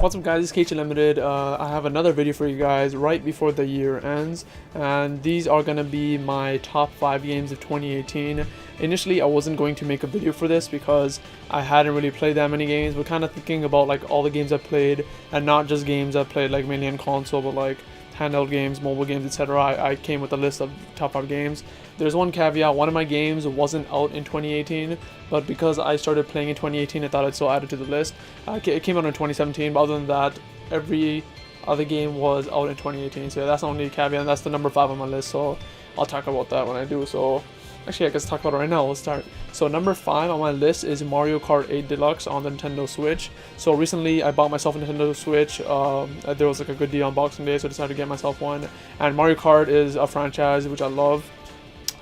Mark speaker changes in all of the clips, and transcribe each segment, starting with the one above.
Speaker 1: What's up guys, it's KhUnlimited. I have another video for you guys right before the year ends, and these are going to be my top 5 games of 2018. Initially I wasn't going to make a video for this because I hadn't really played that many games, but kind of thinking about like all the games I played, and not just games I played like mainly on console, but like handheld games, mobile games, etc. I came with a list of top 5 games. There's one caveat: one of my games wasn't out in 2018, but because I started playing in 2018, I thought I'd still add it to the list. It came out in 2017, but other than that, every other game was out in 2018. So yeah, that's the only caveat, and that's the number 5 on my list, so I'll talk about that when I do. So actually I guess talk about it right now. Let's start. So number 5 on my list is Mario Kart 8 Deluxe on the Nintendo Switch. So recently I bought myself a Nintendo Switch. There was like a good deal on Boxing Day, so I decided to get myself one. And Mario Kart is a franchise which I love.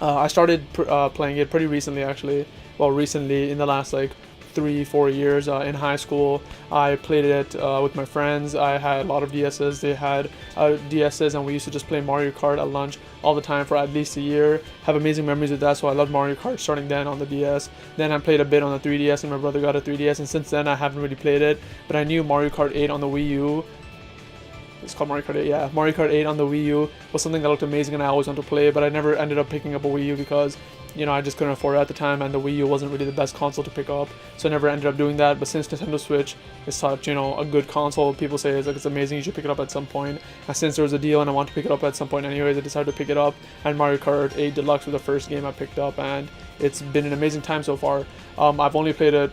Speaker 1: I started playing it pretty recently, actually. Well, recently in the last like 3-4 years. In high school I played it with my friends. I had a lot of DS's. They had DS's, and we used to just play Mario Kart at lunch all the time for at least a year. Have amazing memories with that, so I loved Mario Kart starting then on the DS. Then I played a bit on the 3DS, and my brother got a 3DS, and since then I haven't really played it, but I knew Mario Kart 8 on the Wii U. It's called Mario Kart 8, yeah. Mario Kart 8 on the Wii U was something that looked amazing and I always wanted to play, but I never ended up picking up a Wii U because, you know, I just couldn't afford it at the time, and the Wii U wasn't really the best console to pick up, so I never ended up doing that. But since Nintendo Switch is such, you know, a good console, people say it's amazing, you should pick it up at some point. And since there was a deal and I want to pick it up at some point anyways, I decided to pick it up, and Mario Kart 8 Deluxe was the first game I picked up, and it's been an amazing time so far. I've only played it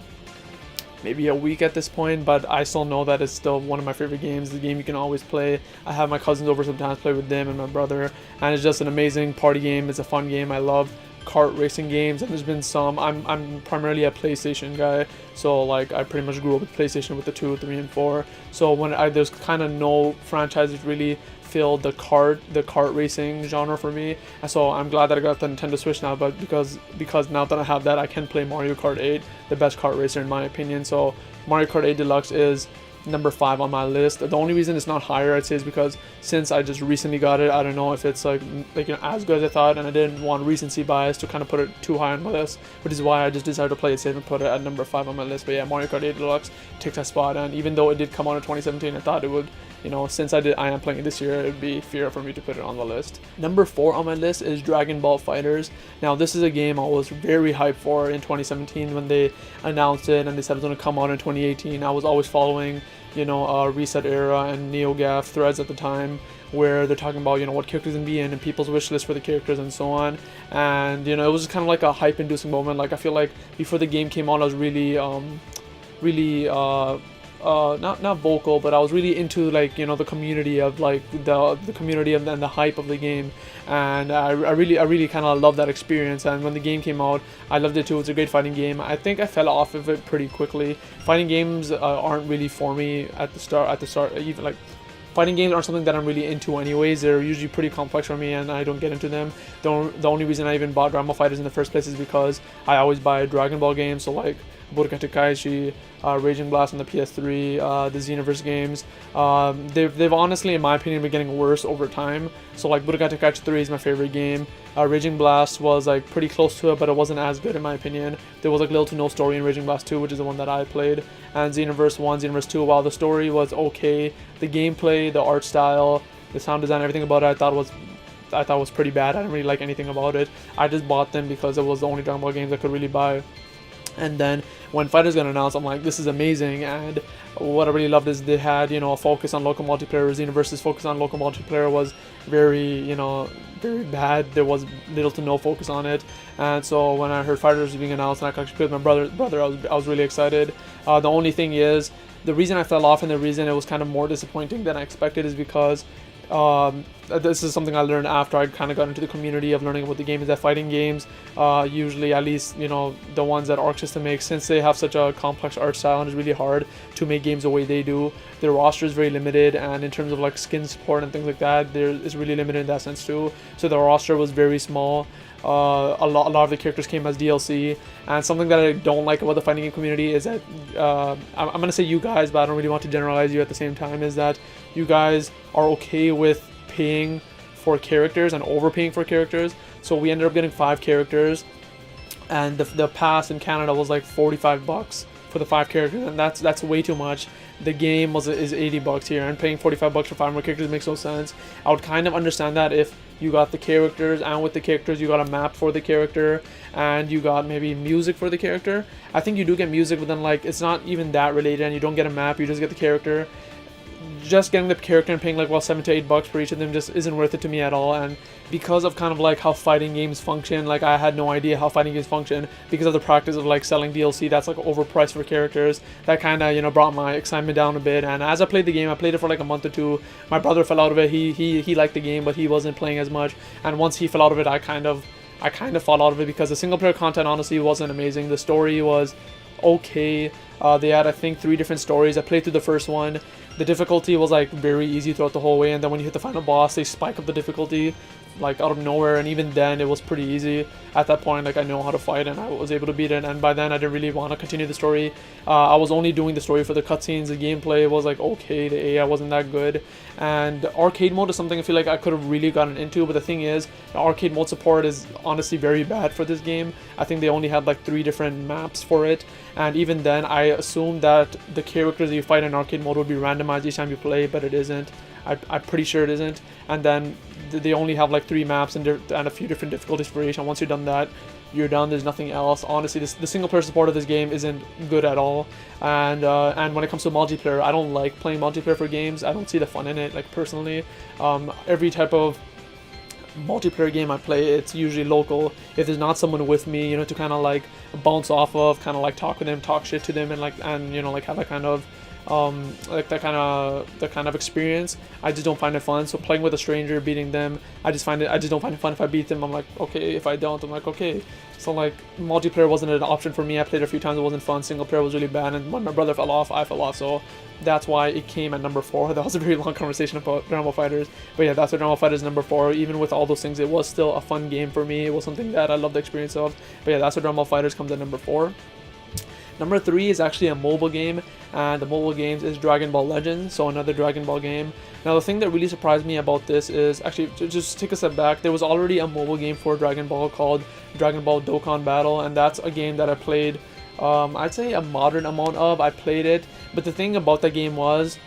Speaker 1: maybe a week at this point, but I still know that it's still one of my favorite games. The game you can always play. I have my cousins over sometimes, play with them and my brother, and it's just an amazing party game. It's a fun game. I love kart racing games, and there's been some. I'm primarily a PlayStation guy, so like I pretty much grew up with PlayStation with the 2, 3, and 4. So when there's kind of no franchises really filled the kart racing genre for me, and so I'm glad that I got the Nintendo Switch now. But because now that I have that, I can play Mario Kart 8, the best kart racer in my opinion. So Mario Kart 8 Deluxe is number 5 on my list. The only reason it's not higher, I'd say, is because since I just recently got it, I don't know if it's like you know, as good as I thought, and I didn't want recency bias to kind of put it too high on my list, which is why I just decided to play it safe and put it at number 5 on my list. But yeah, Mario Kart 8 Deluxe takes that spot, and even though it did come out in 2017, I thought it would, you know, since I am playing it this year, it would be fair for me to put it on the list. Number 4 on my list is Dragon Ball FighterZ. Now this is a game I was very hyped for in 2017 when they announced it and they said it was going to come out in 2018. I was always following, you know, Reset Era and NeoGAF threads at the time, where they're talking about, you know, what characters can be in and people's wish list for the characters and so on. And you know, it was just kind of like a hype inducing moment. Like I feel like before the game came out, I was really not vocal, but I was really into, like, you know, the community of like the community and the hype of the game, and I really kind of love that experience. And when the game came out, I loved it too. It's a great fighting game. I think I fell off of it pretty quickly. Fighting games aren't really for me at the start. Even like fighting games aren't something that I'm really into anyways. They're usually pretty complex for me, and I don't get into them. The only reason I even bought Dragon Ball FighterZ in the first place is because I always buy Dragon Ball games, so like Budokai Tenkaichi, Raging Blast on the PS3, the Xenoverse games. They've honestly, in my opinion, been getting worse over time. So like Budokai Tenkaichi 3 is my favorite game. Raging Blast was like pretty close to it, but it wasn't as good in my opinion. There was like little to no story in Raging Blast 2, which is the one that I played. And Xenoverse 1, Xenoverse 2, while the story was okay, the gameplay, the art style, the sound design, everything about it, I thought was pretty bad. I didn't really like anything about it. I just bought them because it was the only Dragon Ball games I could really buy. And then when FighterZ got announced, I'm like, this is amazing. And what I really loved is they had, you know, a focus on local multiplayer. Xenoverse's focus on local multiplayer was very, you know, very bad. There was little to no focus on it. And so when I heard FighterZ being announced and I could actually play with my brother, I was really excited. The only thing is, the reason I fell off and the reason it was kind of more disappointing than I expected is because this is something I learned after I kind of got into the community of learning about the game, is that fighting games, usually, at least, you know, the ones that Arc System makes, since they have such a complex art style and it's really hard to make games the way they do, their roster is very limited, and in terms of like skin support and things like that, it's really limited in that sense too. So the roster was very small. A lot of the characters came as DLC, and something that I don't like about the fighting game community is that I'm gonna say you guys, but I don't really want to generalize you at the same time, is that you guys are okay with paying for characters and overpaying for characters. So we ended up getting 5 characters, and the pass in Canada was like $45 for the 5 characters, and that's way too much. The game is $80 here, and paying $45 for 5 more characters makes no sense. I would kind of understand that if you got the characters, and with the characters you got a map for the character, and you got maybe music for the character. I think you do get music, but then like it's not even that related, and you don't get a map, you just get the character. Just getting the character and paying like $7 to $8 for each of them just isn't worth it to me at all. And because of kind of like how fighting games function, like I had no idea how fighting games function because of the practice of like selling DLC that's like overpriced for characters. That kind of, you know, brought my excitement down a bit. And as I played the game, I played it for like a month or two. My brother fell out of it. He liked the game, but he wasn't playing as much. And once he fell out of it, I kind of fell out of it because the single player content honestly wasn't amazing. The story was okay. They had, I think, 3 different stories. I played through the first one. The difficulty was like very easy throughout the whole way, and then when you hit the final boss, they spike up the difficulty like out of nowhere, and even then it was pretty easy. At that point, like I know how to fight and I was able to beat it, and by then I didn't really want to continue the story. I was only doing the story for the cutscenes. The gameplay was like okay, the AI wasn't that good, and arcade mode is something I feel like I could have really gotten into, but the thing is, the arcade mode support is honestly very bad for this game. I think they only had like 3 different maps for it, and even then I assumed that the characters you fight in arcade mode would be randomized each time you play, but it isn't. I'm pretty sure it isn't. And then they only have like 3 maps and a few different difficulties for each, and once you're done that, you're done. There's nothing else. Honestly, the single player support of this game isn't good at all. And when it comes to multiplayer, I don't like playing multiplayer for games. I don't see the fun in it, like personally. Every type of multiplayer game I play, it's usually local. If there's not someone with me, you know, to kind of like bounce off of, kind of like talk with them, talk shit to them, and you know, like have that kind of that kind of experience, I just don't find it fun. So playing with a stranger, beating them, I just don't find it fun. If I beat them, I'm like okay. If I don't, I'm like okay. So like multiplayer wasn't an option for me. I played a few times, it wasn't fun. Single player was really bad, and when my brother fell off, I fell off. So that's why it came at number 4. That was a very long conversation about Dragon Ball FighterZ, but yeah, that's what Dragon Ball FighterZ number 4. Even with all those things, it was still a fun game for me. It was something that I loved the experience of. But yeah, that's what Dragon Ball FighterZ comes at number 4. Number 3 is actually a mobile game, and the mobile games is Dragon Ball Legends, so another Dragon Ball game. Now the thing that really surprised me about this is, actually, to just take a step back, there was already a mobile game for Dragon Ball called Dragon Ball Dokkan Battle, and that's a game that I played, I'd say a moderate amount of. I played it, but the thing about that game was,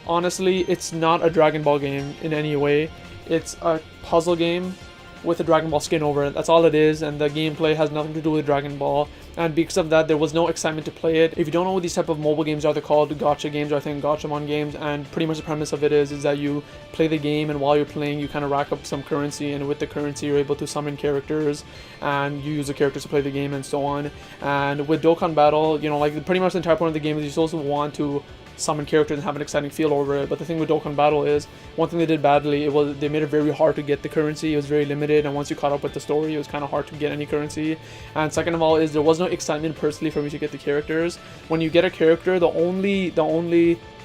Speaker 1: honestly, it's not a Dragon Ball game in any way. It's a puzzle game with a Dragon Ball skin over it. That's all it is, and the gameplay has nothing to do with Dragon Ball, and because of that, there was no excitement to play it. If you don't know what these type of mobile games are, they're called gacha games, or I think gachamon games, and pretty much the premise of it is that you play the game, and while you're playing, you kind of rack up some currency, and with the currency, you're able to summon characters, and you use the characters to play the game, and so on. And with Dokkan Battle, you know, like pretty much the entire point of the game is you're supposed to want to summon characters and have an exciting feel over it. But the thing with Dokkan Battle is, one thing they did badly, they made it very hard to get the currency. It was very limited, and once you caught up with the story, it was kind of hard to get any currency. And second of all is, there was no excitement personally for me to get the characters. When you get a character, the only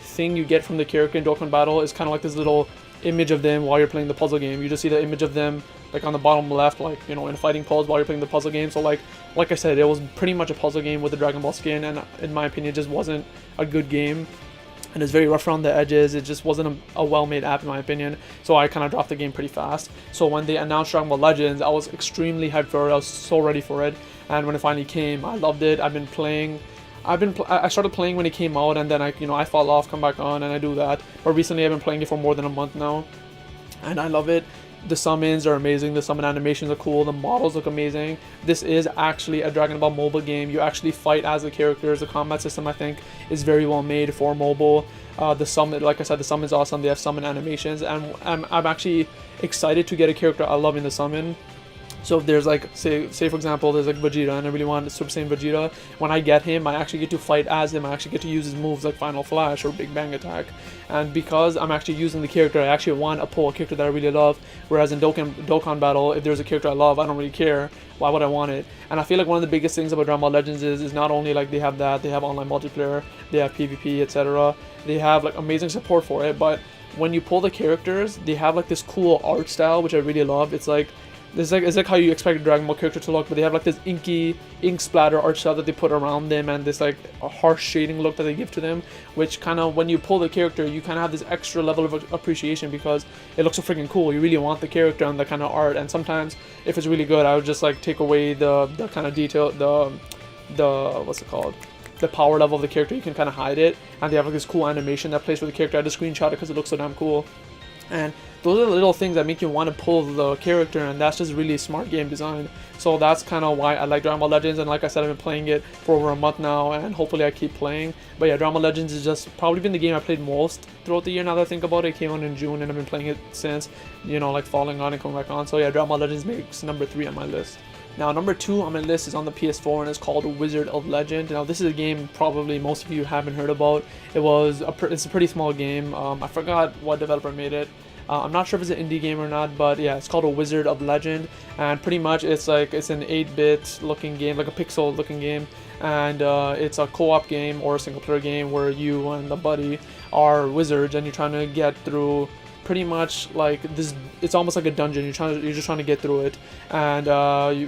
Speaker 1: thing you get from the character in Dokkan Battle is kind of like this little image of them while you're playing the puzzle game. You just see the image of them like on the bottom left, like, you know, in a fighting pose while you're playing the puzzle game. So like I said, it was pretty much a puzzle game with the Dragon Ball skin, and in my opinion, it just wasn't a good game. And it's very rough around the edges. It just wasn't a well-made app in my opinion. So I kind of dropped the game pretty fast. So when they announced Dragon Ball Legends, I was extremely hyped for it. I was so ready for it. And when it finally came, I loved it. I've been playing. I started playing when it came out, and then I fall off, come back on, and I do that. But recently I've been playing it for more than a month now, and I love it. The summons are amazing. The summon animations are cool. The models look amazing. This is actually a Dragon Ball mobile game. You actually fight as the characters. The combat system, I think, is very well made for mobile. The summon, like I said, the summon's awesome. They have summon animations, and I'm actually excited to get a character I love in the summon. So if there's like, say for example, there's like Vegeta, and I really want Super Saiyan Vegeta. When I get him, I actually get to fight as him. I actually get to use his moves like Final Flash or Big Bang Attack. And because I'm actually using the character, I actually want to pull a character that I really love. Whereas in Dokkan Battle, if there's a character I love, I don't really care. Why would I want it? And I feel like one of the biggest things about Dragon Ball Legends is not only like they have that, they have online multiplayer, they have PvP, etc. They have like amazing support for it. But when you pull the characters, they have like this cool art style, which I really love. It's like how you expect a Dragon Ball character to look, but they have like this ink splatter art style that they put around them, and this like a harsh shading look that they give to them, which kind of, when you pull the character, you kind of have this extra level of appreciation because it looks so freaking cool. You really want the character and the kind of art, and sometimes if it's really good, I would just like take away the kind of detail, the what's it called? the power level of the character, you can kind of hide it, and they have like this cool animation that plays for the character. I just screenshot it because it looks so damn cool. And those are the little things that make you want to pull the character, and that's just really smart game design. So that's kind of why I like Dragon Ball Legends, and like I said, I've been playing it for over a month now, and hopefully I keep playing. But yeah, Dragon Ball Legends is just probably been the game I played most throughout the year, now that I think about it. It came out in June, and I've been playing it since, you know, like falling on and coming back on. So yeah, Dragon Ball Legends makes number 3 on my list. Now, number 2 on my list is on the PS4, and it's called Wizard of Legend. Now, this is a game probably most of you haven't heard about. It's a pretty small game. I forgot what developer made it. I'm not sure if it's an indie game or not, but yeah, it's called A Wizard of Legend, and pretty much it's an 8-bit looking game, like a pixel looking game, and it's a co-op game or a single player game where you and the buddy are wizards, and you're trying to get through pretty much like this. It's almost like a dungeon. You're just trying to get through it, and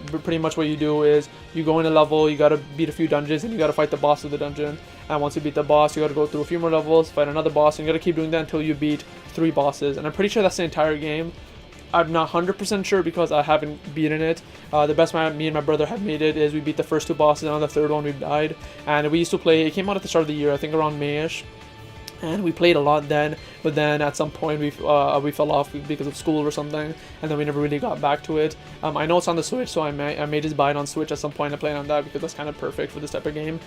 Speaker 1: pretty much what you do is you go in a level, you gotta beat a few dungeons, and you gotta fight the boss of the dungeon. And once you beat the boss, you gotta go through a few more levels, fight another boss, and you gotta keep doing that until you beat 3 bosses. And I'm pretty sure that's the entire game. I'm not 100% sure because I haven't beaten it. The best me and my brother have made it is we beat the first 2 bosses, and on the 3rd one we died. And we used to play. It came out at the start of the year, I think around May-ish. And we played a lot then, but then at some point we fell off because of school or something, and then we never really got back to it. I know it's on the Switch, so I may just buy it on Switch at some point and play it on that, because that's kind of perfect for this type of game.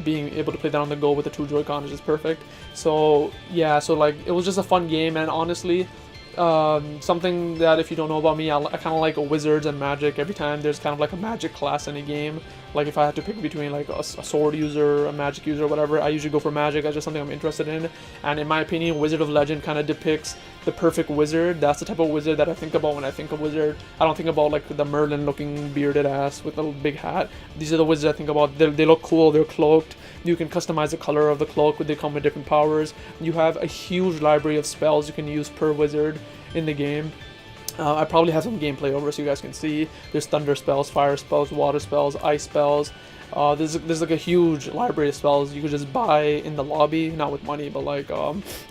Speaker 1: Being able to play that on the go with the 2 Joy-Cons is just perfect. So yeah, so like it was just a fun game, and honestly, something that if you don't know about me, I kind of like wizards and magic. Every time there's kind of like a magic class in a game, like if I had to pick between like a sword user, a magic user, whatever, I usually go for magic. That's just something I'm interested in, and in my opinion, Wizard of Legend kind of depicts the perfect wizard. That's the type of wizard that I think about when I think of wizard. I don't think about like the Merlin looking bearded ass with a little big hat. These are the wizards I think about. They look cool, they're cloaked, you can customize the color of the cloak, they come with different powers. You have a huge library of spells you can use per wizard in the game. I probably have some gameplay over so you guys can see. There's thunder spells, fire spells, water spells, ice spells. There's like a huge library of spells you could just buy in the lobby, not with money, but like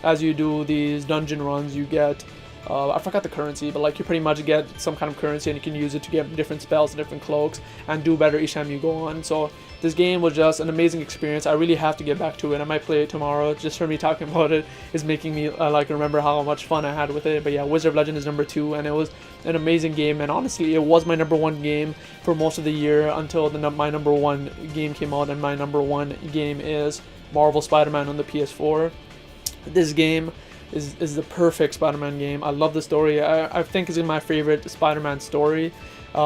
Speaker 1: as you do these dungeon runs, you get I forgot the currency, but like you pretty much get some kind of currency, and you can use it to get different spells and different cloaks and do better each time you go on. So this game was just an amazing experience. I really have to get back to it. I might play it tomorrow. Just for me talking about it is making me like remember how much fun I had with it. But yeah, Wizard of Legend is number 2, and it was an amazing game, and honestly it was my number 1 game for most of the year until my number 1 game came out, and my number 1 game is Marvel Spider-Man on the PS4. This game is the perfect Spider-Man game. I love the story. I think it's my favorite Spider-Man story. The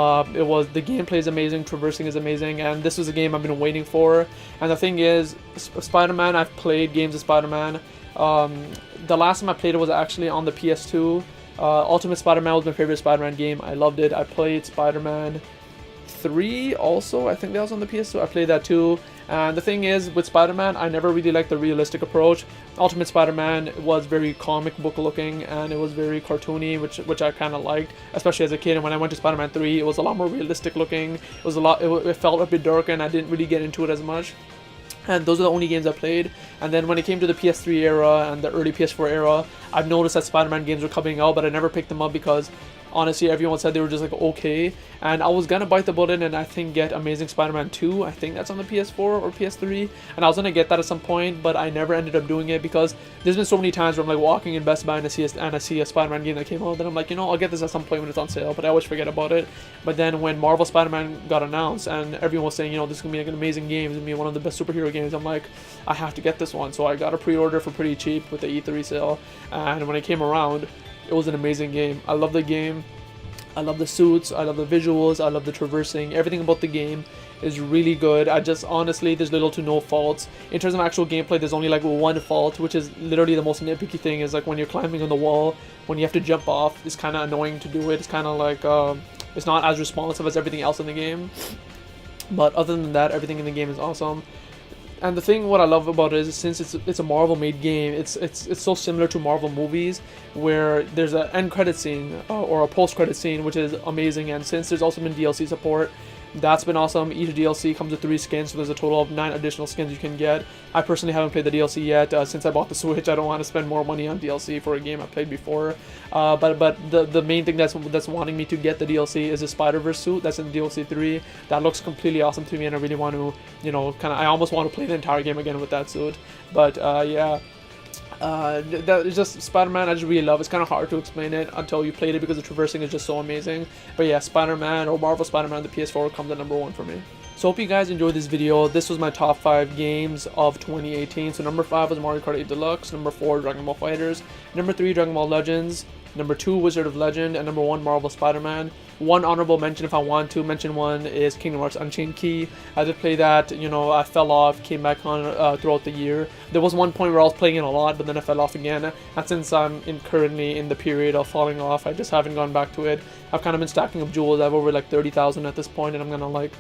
Speaker 1: gameplay is amazing, traversing is amazing, and this was a game I've been waiting for. And the thing is, Spider-Man, I've played games of Spider-Man. The last time I played it was actually on the PS2. Ultimate Spider-Man was my favorite Spider-Man game. I loved it. I played Spider-Man 3 also, I think that was on the PS2. I played that too. And the thing is, with Spider-Man, I never really liked the realistic approach. Ultimate Spider-Man was very comic book looking, and it was very cartoony, which I kind of liked, especially as a kid. And when I went to Spider-Man 3, it was a lot more realistic looking. It felt a bit darker, and I didn't really get into it as much. And those are the only games I played. And then when it came to the PS3 era and the early PS4 era, I've noticed that Spider-Man games were coming out, but I never picked them up because honestly everyone said they were just like okay, and I was gonna bite the bullet and I think get Amazing Spider-Man 2. I think that's on the PS4 or PS3, and I was gonna get that at some point, but I never ended up doing it because there's been so many times where I'm like walking in Best Buy and I see a Spider-Man game that came out, then I'm like, you know, I'll get this at some point when it's on sale, but I always forget about it. But then when Marvel Spider-Man got announced and everyone was saying, you know, this is gonna be like an amazing game, it's gonna be one of the best superhero games, I'm like, I have to get this one. So I got a pre-order for pretty cheap with the E3 sale, and when it came around, it was an amazing game. I love the game. I love the suits, I love the visuals, I love the traversing. Everything about the game is really good. Honestly, there's little to no faults. In terms of actual gameplay, there's only like one fault, which is literally the most nitpicky thing, is like when you're climbing on the wall, when you have to jump off, it's kind of annoying to do it. It's kind of like, it's not as responsive as everything else in the game. But other than that, everything in the game is awesome. And the thing, what I love about it is, since it's a Marvel-made game, it's so similar to Marvel movies, where there's an end credit scene or a post-credit scene, which is amazing. And since there's also been DLC support, That's been awesome. Each DLC comes with 3 skins, so there's a total of 9 additional skins you can get. I personally haven't played the DLC yet. Since I bought the Switch, I don't want to spend more money on DLC for a game I played before. But the main thing that's wanting me to get the DLC is the Spider-Verse suit that's in DLC 3. That looks completely awesome to me, and I really want to, you know, I almost want to play the entire game again with that suit. But yeah. That is just Spider-Man. I just really love. It's kind of hard to explain it until you played it because the traversing is just so amazing. But yeah, Spider-Man or Marvel Spider-Man on the PS4 comes at #1 for me. So hope you guys enjoyed this video. This was my top 5 games of 2018. So number 5 was Mario Kart 8 Deluxe, number 4 Dragon Ball FighterZ, number 3 Dragon Ball Legends, number 2 Wizard of Legend, and number 1 Marvel Spider-Man. One honorable mention, if I want to mention one, is Kingdom Hearts Unchained Key. I did play that, you know, I fell off, came back on throughout the year. There was one point where I was playing it a lot, but then I fell off again. And since I'm currently in the period of falling off, I just haven't gone back to it. I've kind of been stacking up jewels. I have over like 30,000 at this point, and I'm gonna like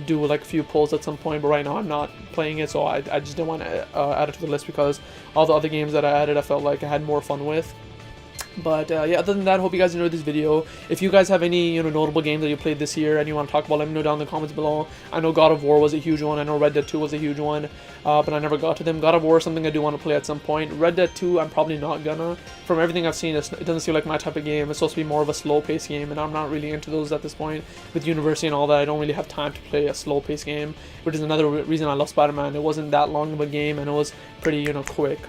Speaker 1: do like a few pulls at some point, but right now I'm not playing it, so I just didn't want to add it to the list because all the other games that I added I felt like I had more fun with. But yeah, other than that, hope you guys enjoyed this video. If you guys have any, you know, notable games that you played this year and you want to talk about, let me know down in the comments below. I know God of War was a huge one. I know Red Dead 2 was a huge one, but I never got to them. God of War is something I do want to play at some point. Red Dead 2, I'm probably not gonna. From everything I've seen, it doesn't seem like my type of game. It's supposed to be more of a slow-paced game, and I'm not really into those at this point. With university and all that, I don't really have time to play a slow-paced game, which is another reason I love Spider-Man. It wasn't that long of a game, and it was pretty, you know, quick.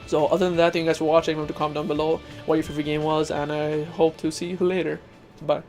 Speaker 1: So other than that, thank you guys for watching. Remember to comment down below what your favorite game was, and I hope to see you later. Bye.